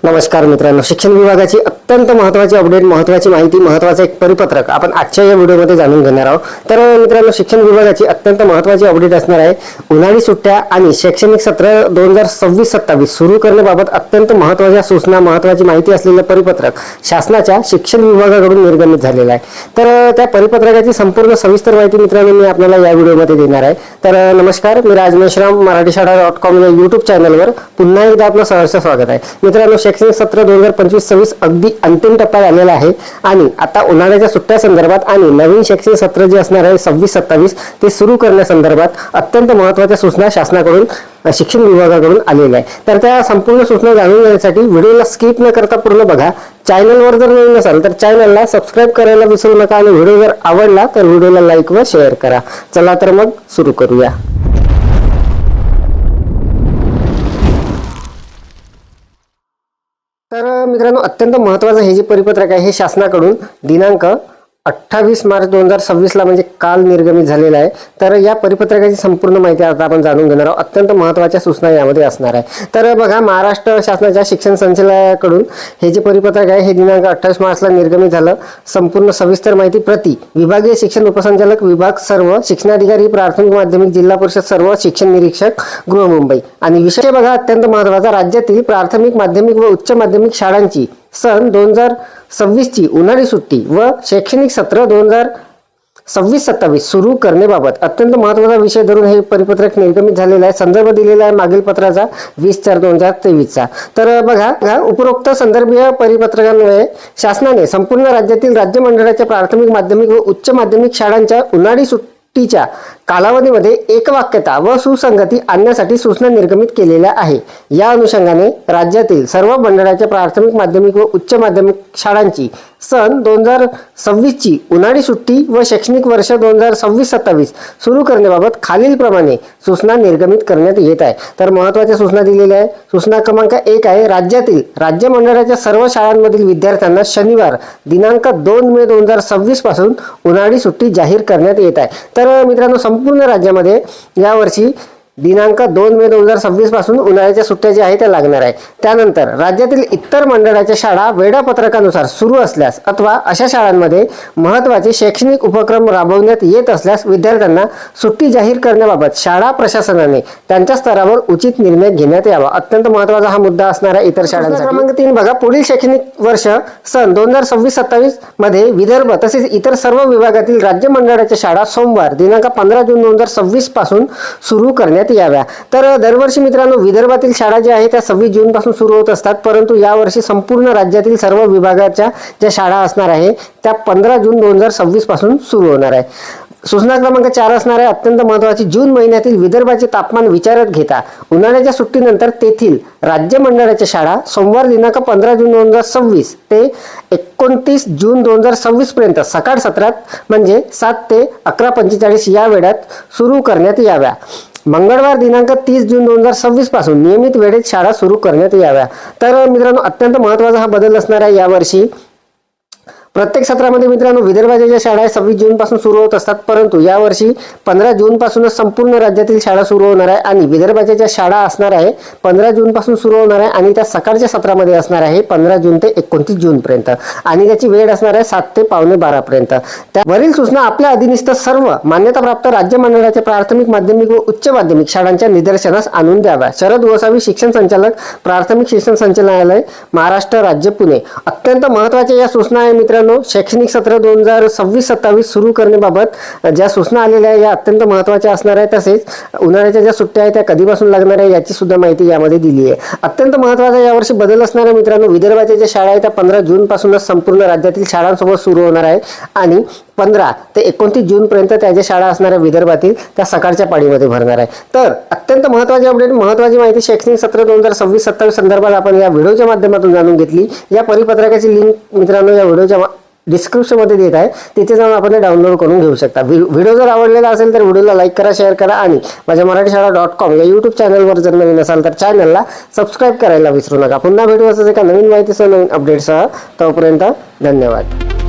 नमस्कार मित्रांनो, शिक्षण विभागाची अत्यंत महत्त्वाची अपडेट, महत्त्वाची माहिती, महत्त्वाचं एक परिपत्रक आपण आजच्या या व्हिडिओमध्ये जाणून घेणार आहोत। तर मित्रांनो, शिक्षण विभागाची अत्यंत महत्त्वाची अपडेट असणार आहे उन्हाळी सुट्ट्या आणि शैक्षणिक सत्र 2026-27 सुरू करण्याबाबत अत्यंत महत्त्वाच्या सूचना, महत्त्वाची माहिती असलेलं परिपत्रक शासनाच्या शिक्षण विभागाकडून निर्गमित झालेलं आहे। तर त्या परिपत्रकाची संपूर्ण सविस्तर माहिती मित्रांनो मी आपल्याला या व्हिडिओमध्ये देणार आहे। तर नमस्कार, मी राजमेश्राम मराठीशाळा.com या यूट्यूब चॅनलवर पुन्हा एकदा आपलं सहर्ष स्वागत आहे। मित्रांनो, शैक्षणिक सत्र 2025-26 अगदी अंतिम टप्प्यात आलेला आहे आणि आता उन्हाळ्याच्या सुट्ट्या संदर्भात आणि नवीन शैक्षणिक सत्र जे असणार आहे 26-27 ते सुरू करण्यासंदर्भात अत्यंत महत्त्वाच्या सूचना शासनाकडून शिक्षण विभागाकडून आलेल्या आहे। तर त्या संपूर्ण सूचना जाणून घेण्यासाठी व्हिडिओला स्किप न करता पूर्ण बघा। चॅनलवर जर नवीन असाल तर चॅनलला सबस्क्राइब करायला विसरू नका आणि व्हिडिओ जर आवडला तर व्हिडिओला लाईक व शेअर करा। चला तर मग सुरू करूया। तर मित्रांनो, अत्यंत महत्त्वाचं हे जे परिपत्रक आहे हे शासनाकडून दिनांक 28 मार्च 2026 ला म्हणजे काल निर्गमित झालेला आहे। तर या परिपत्रकाची संपूर्ण माहिती आता आपण जाणून घेणार आहोत। अत्यंत महत्त्वाच्या सूचना यामध्ये असणार आहे। तर बघा, महाराष्ट्र शासनाच्या शिक्षण संचालनालयाकडून हे जे परिपत्रक आहे हे दिनांक 28 मार्चला निर्गमित झालं। संपूर्ण सविस्तर माहिती प्रति विभागीय शिक्षण उपसंचालक विभाग सर्व शिक्षणाधिकारी प्राथमिक माध्यमिक जिल्हा परिषद सर्व शिक्षण निरीक्षक गृह मुंबई आणि विषय बघा अत्यंत महत्त्वाचा, राज्यातील प्राथमिक माध्यमिक व उच्च माध्यमिक शाळांची सन 2026 ची उन्हाळी सुट्टी व शैक्षणिक सत्र 2026-27 सुरू करण्याबाबत अत्यंत महत्त्वाचा विषय धरून हे परिपत्रक निर्गमित झालेलं आहे। संदर्भ दिलेला आहे मागील पत्राचा 20/4/2023 चा। तर बघा, उपरोक्त संदर्भीय परिपत्रकान्वये शासनाने संपूर्ण राज्यातील राज्य मंडळाच्या प्राथमिक माध्यमिक व उच्च माध्यमिक शाळांच्या उन्हाळी सुट्टीच्या कालावधीमध्ये एकवाक्यता व सुसंगती आणण्यासाठी सूचना निर्गमित केलेल्या आहे। या अनुषंगाने राज्यातील सर्व मंडळाच्या प्राथमिक माध्यमिक व उच्च माध्यमिक शाळांची सन 2026 ची उन्हाळी सुट्टी व शैक्षणिक वर्ष 2026-27 सुरू करण्याबाबत खालीलप्रमाणे सूचना निर्गमित करण्यात येत आहे। तर महत्त्वाच्या सूचना दिलेल्या आहे। सूचना क्रमांक 1 आहे, राज्यातील राज्य मंडळाच्या सर्व शाळांमधील विद्यार्थ्यांना शनिवार दिनांक 2 मे 2026 पासून उन्हाळी सुट्टी जाहीर करण्यात येत आहे। तर मित्रांनो, संपूर्ण राज्यामध्ये यावर्षी दिनांक 2 मे 2026 पासून उन्हाळ्याच्या सुट्ट्या ज्या आहेत त्या लागणार आहे। त्यानंतर राज्यातील इतर मंडळाच्या शाळा वेळापत्रकानुसार सुरू असल्यास अथवा अशा शाळांमध्ये महत्त्वाचे शैक्षणिक उपक्रम राबवण्यात येत असल्यास विद्यार्थ्यांना सुट्टी जाहीर करण्याबाबत शाळा प्रशासनाने त्यांच्या स्तरावर उचित निर्णय घेण्यात यावा। अत्यंत महत्त्वाचा हा मुद्दा असणार आहे इतर शाळांसाठी। क्रमांक 3 बघा, पुढील शैक्षणिक वर्ष सन 2026-27 मध्ये विदर्भ तसेच इतर सर्व विभागातील राज्य मंडळाच्या शाळा सोमवार दिनांक 15 जून 2026 पासून सुरू करण्यात याव्या। तर दरवर्षी मित्रांनो, विदर्भातील शाळा ज्या आहेत त्या 26 जून पासून सुरू होत असतात, परंतु यावर्षी संपूर्ण राज्यातील सर्व विभागाच्या ज्या शाळा असणार आहे त्या 15 जून 2026 पासून सुरू होणार आहे। सूचना क्रमांक 4 असणार आहे अत्यंत महत्त्वाची, जून महिन्यातील विदर्भाचे तापमान विचारात घेता उन्हाळ्याच्या सुट्टीनंतर तेथील राज्य मंडळाच्या शाळा सोमवार दिनांक 15 जून 2026 ते 29 जून 2026 पर्यंत सकाळ सत्रात म्हणजे 7 ते 11:45 या वेळात सुरू करण्यात याव्या। मंगळवार दिनांक 30 जून 2026 पासून नियमित वेळेत शाळा सुरू करण्यात याव्या। तर मित्रांनो, अत्यंत महत्त्वाचा हा बदल असणार आहे यावर्षी। प्रत्येक सत्रामध्ये मित्रांनो विदर्भाच्या ज्या शाळा 26 जून पासून सुरू होत असतात, परंतु यावर्षी 15 जून पासूनच संपूर्ण राज्यातील शाळा सुरू होणार आहे आणि विदर्भाच्या ज्या शाळा असणार आहे 15 जून पासून सुरू होणार आहे आणि त्या सकाळच्या सत्रामध्ये असणार आहे 15 जून ते 29 जून पर्यंत आणि त्याची वेळ असणार आहे 7 ते 11:15 पर्यंत। त्यावरील सूचना आपल्या अधीनस्थ सर्व मान्यताप्राप्त राज्य मंडळाच्या प्राथमिक माध्यमिक व उच्च माध्यमिक शाळांच्या निदर्शनास आणून द्याव्या। शरद गोसावी, शिक्षण संचालक, प्राथमिक शिक्षण संचालनालय, महाराष्ट्र राज्य, पुणे। अत्यंत महत्त्वाच्या या सूचना आहे मित्रांनो। शैक्षणिक सत्र 2026-27 सुरू करण्याबाबत ज्या सूचना आलेल्या आहेत या अत्यंत महत्त्वाच्या असणार आहेत। तसेच उन्हाळ्याच्या ज्या सुट्ट्या आहेत त्या कधीपासून लागणार आहे याची सुद्धा माहिती यामध्ये दिली आहे। अत्यंत महत्त्वाचा यावर्षी बदल असणार आहे मित्रांनो, विदर्भाच्या ज्या शाळा आहेत त्या 15 जून पासूनच संपूर्ण राज्यातील शाळांसोबत सुरू होणार आहे आणि 15 ते 29 जून पर्यंत त्या ज्या शाळा असणाऱ्या विदर्भातील त्या सकाळच्या पाळीमध्ये भरणार आहे। तर अत्यंत महत्त्वाची अपडेट, महत्त्वाची माहिती शैक्षणिक सत्र 2026-27 संदर्भात आपण या व्हिडिओच्या माध्यमातून जाणून घेतली। या परिपत्रकाची लिंक मित्रांनो या व्हिडिओच्या डिस्क्रिप्शन मध्ये देत आहे, तिथे जाऊन आपण डाउनलोड करून घेऊ शकता। व्हिडिओ जर आवडलेला असेल तर व्हिडिओला लाईक करा, शेअर करा आणि माझ्या मराठीशाळा.com या यूट्यूब चॅनलवर जर नवीन असाल तर चॅनलला सबस्क्राईब करायला विसरू नका। पुन्हा भेटू असंच एका नवीन माहितीसह, नवीन अपडेटसह। तोपर्यंत धन्यवाद।